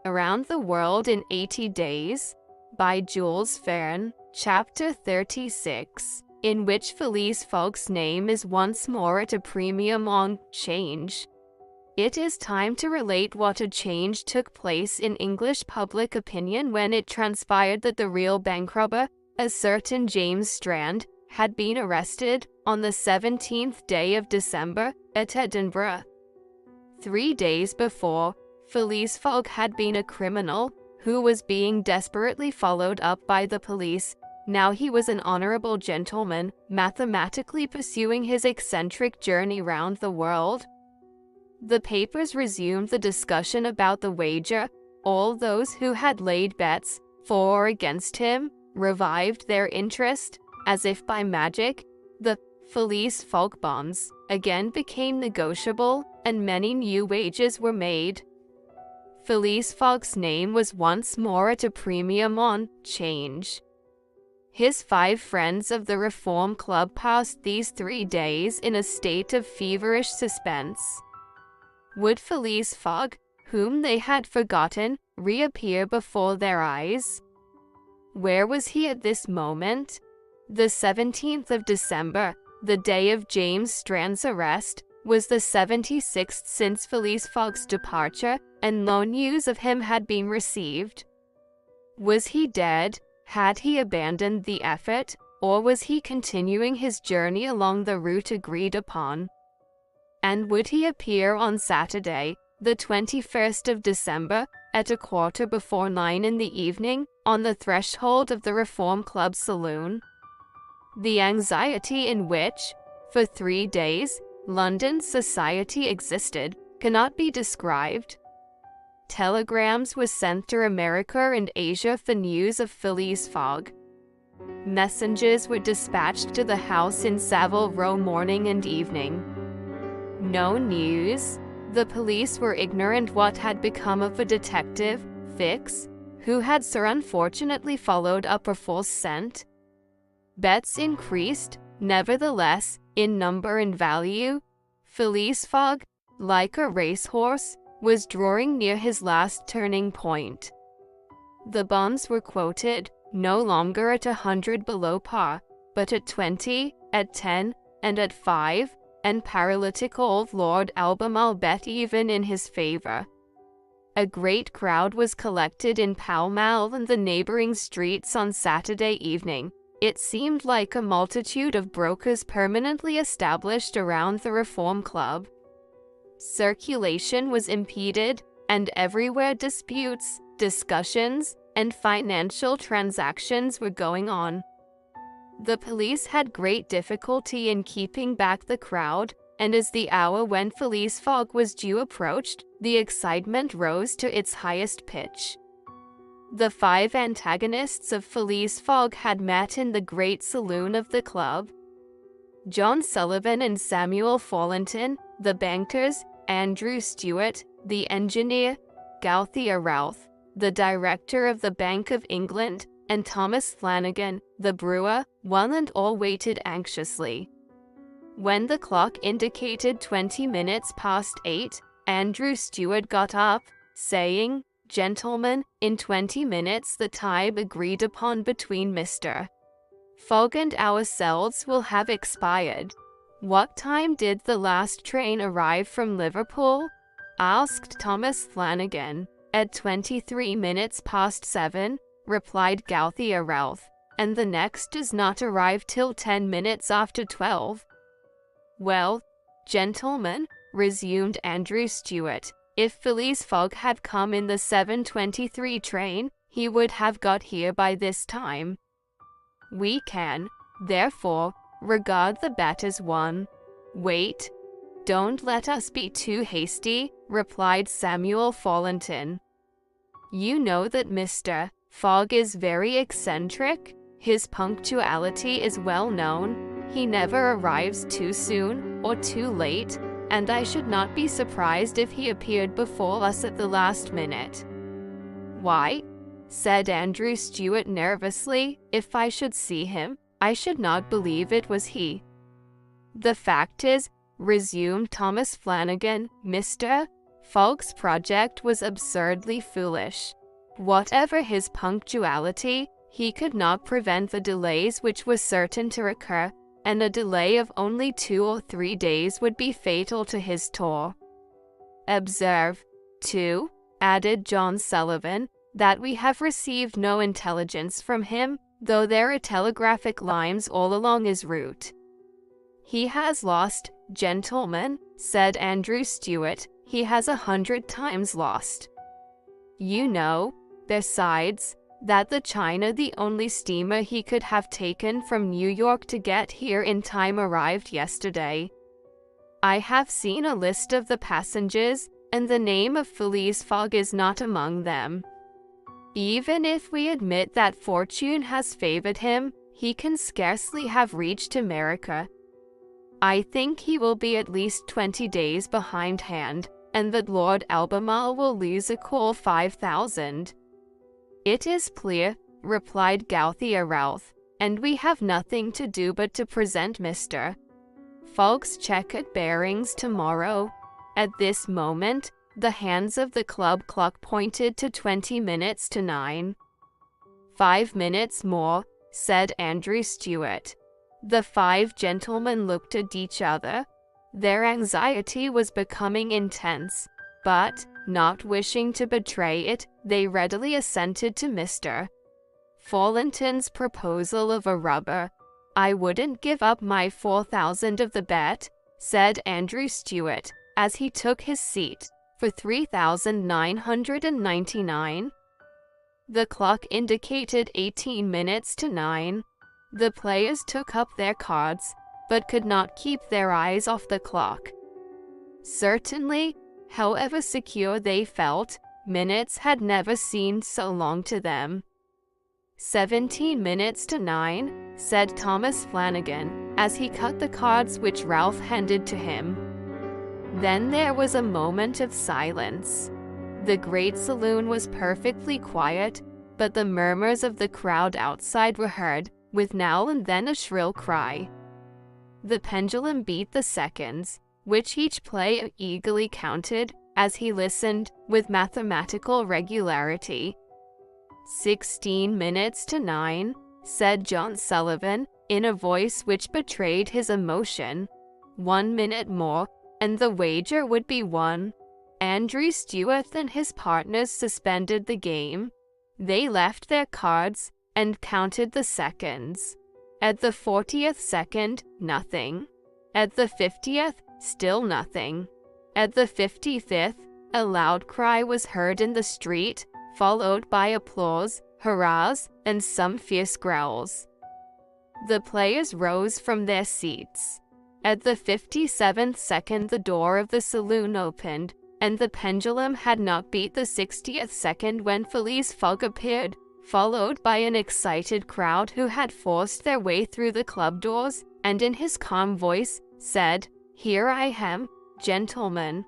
Around the World in 80 Days by Jules Verne, Chapter 36, in which Phileas Fogg's name is once more at a premium on change. It is time to relate what a change took place in English public opinion when it transpired that the real bank robber, a certain James Strand, had been arrested on the 17th day of December at Edinburgh. 3 days before, Phileas Fogg had been a criminal who was being desperately followed up by the police. Now he was an honorable gentleman, mathematically pursuing his eccentric journey round the world. The papers resumed the discussion about the wager. All those who had laid bets for or against him revived their interest, as if by magic. The Phileas Fogg bonds again became negotiable, and many new wagers were made. Phileas Fogg's name was once more at a premium on change. His 5 friends of the Reform Club passed these 3 days in a state of feverish suspense. Would Phileas Fogg, whom they had forgotten, reappear before their eyes? Where was he at this moment? The 17th of December, the day of James Strand's arrest, was the 76th since Phileas Fogg's departure, and no news of him had been received. Was he dead? Had he abandoned the effort, or was he continuing his journey along the route agreed upon? And would he appear on Saturday, the 21st of December, at 9:15 in the evening, on the threshold of the Reform Club saloon? The anxiety in which, for 3 days, London's society existed cannot be described. Telegrams were sent to America and Asia for news of Phileas Fogg. Messengers were dispatched to the house in Savile Row morning and evening. No news. The police were ignorant what had become of a detective, Fix, who had so unfortunately followed up a false scent. Bets increased, nevertheless, in number and value. Phileas Fogg, like a racehorse, was drawing near his last turning point. The bonds were quoted, no longer at 100 below par, but at 20, at 10, and at 5, and paralytic old Lord Albemarle bet even in his favor. A great crowd was collected in Pall Mall and the neighboring streets on Saturday evening. It seemed like a multitude of brokers permanently established around the Reform Club. Circulation was impeded, and everywhere disputes, discussions, and financial transactions were going on. The police had great difficulty in keeping back the crowd, and as the hour when Phileas Fogg was due approached, the excitement rose to its highest pitch. The 5 antagonists of Phileas Fogg had met in the great saloon of the club. John Sullivan and Samuel Fawlington, the bankers, Andrew Stewart, the engineer, Gauthia Routh, the director of the Bank of England, and Thomas Flanagan, the brewer, one and all waited anxiously. When the clock indicated 20 minutes past 8, Andrew Stewart got up, saying, "Gentlemen, in 20 minutes the time agreed upon between Mr. Fogg and ourselves will have expired." "What time did the last train arrive from Liverpool?" asked Thomas Flanagan. "At 23 minutes past 7, replied Gauthia Routh, "and the next does not arrive till 10 minutes after 12. "Well, gentlemen," resumed Andrew Stewart, "if Phileas Fogg had come in the 7:23 train, he would have got here by this time. We can, therefore, regard the bet as won. Wait. Don't let us be too hasty," replied Samuel Fawlington. "You know that Mr. Fogg is very eccentric. His punctuality is well known. He never arrives too soon or too late, and I should not be surprised if he appeared before us at the last minute." "Why," said Andrew Stewart nervously, "if I should see him, I should not believe it was he." "The fact is," resumed Thomas Flanagan, "Mr. Fogg's project was absurdly foolish. Whatever his punctuality, he could not prevent the delays which were certain to occur, and a delay of only 2 or 3 days would be fatal to his tour. Observe, too, added John Sullivan, that we have received no intelligence from him, though there are telegraphic lines all along his route. He has lost, gentlemen, said Andrew Stuart, he has 100 times lost. You know, besides, that the China, the only steamer he could have taken from New York to get here in time, arrived yesterday. I have seen a list of the passengers, and the name of Phileas Fogg is not among them. Even if we admit that fortune has favored him, he can scarcely have reached America. I think he will be at least 20 days behindhand, and that Lord Albemarle will lose a cool 5,000. It is clear, replied Gauthia Ralph, and we have nothing to do but to present Mr. Fogg's checkered bearings tomorrow. At this moment, the hands of the club clock pointed to 20 minutes to 9. 5 minutes more, said Andrew Stuart. The 5 gentlemen looked at each other. Their anxiety was becoming intense, but, not wishing to betray it, they readily assented to Mr. Forlington's proposal of a rubber. I wouldn't give up my 4,000 of the bet, said Andrew Stuart, as he took his seat, for 3,999. The clock indicated 18 minutes to 9. The players took up their cards, but could not keep their eyes off the clock. Certainly, however secure they felt, minutes had never seemed so long to them. 17 minutes to 9, said Thomas Flanagan, as he cut the cards which Ralph handed to him. Then there was a moment of silence. The great saloon was perfectly quiet, but the murmurs of the crowd outside were heard, with now and then a shrill cry. The pendulum beat the seconds, which each player eagerly counted, as he listened, with mathematical regularity. 16 minutes to 9, said John Sullivan, in a voice which betrayed his emotion. 1 minute more, and the wager would be won. Andrew Stuart and his partners suspended the game. They left their cards, and counted the seconds. At the 40th second, nothing. At the 50th, still nothing. At the 55th, a loud cry was heard in the street, followed by applause, hurrahs, and some fierce growls. The players rose from their seats. At the 57th second, the door of the saloon opened, and the pendulum had not beat the 60th second when Phileas Fogg appeared, followed by an excited crowd who had forced their way through the club doors, and in his calm voice, said, "Here I am, gentlemen."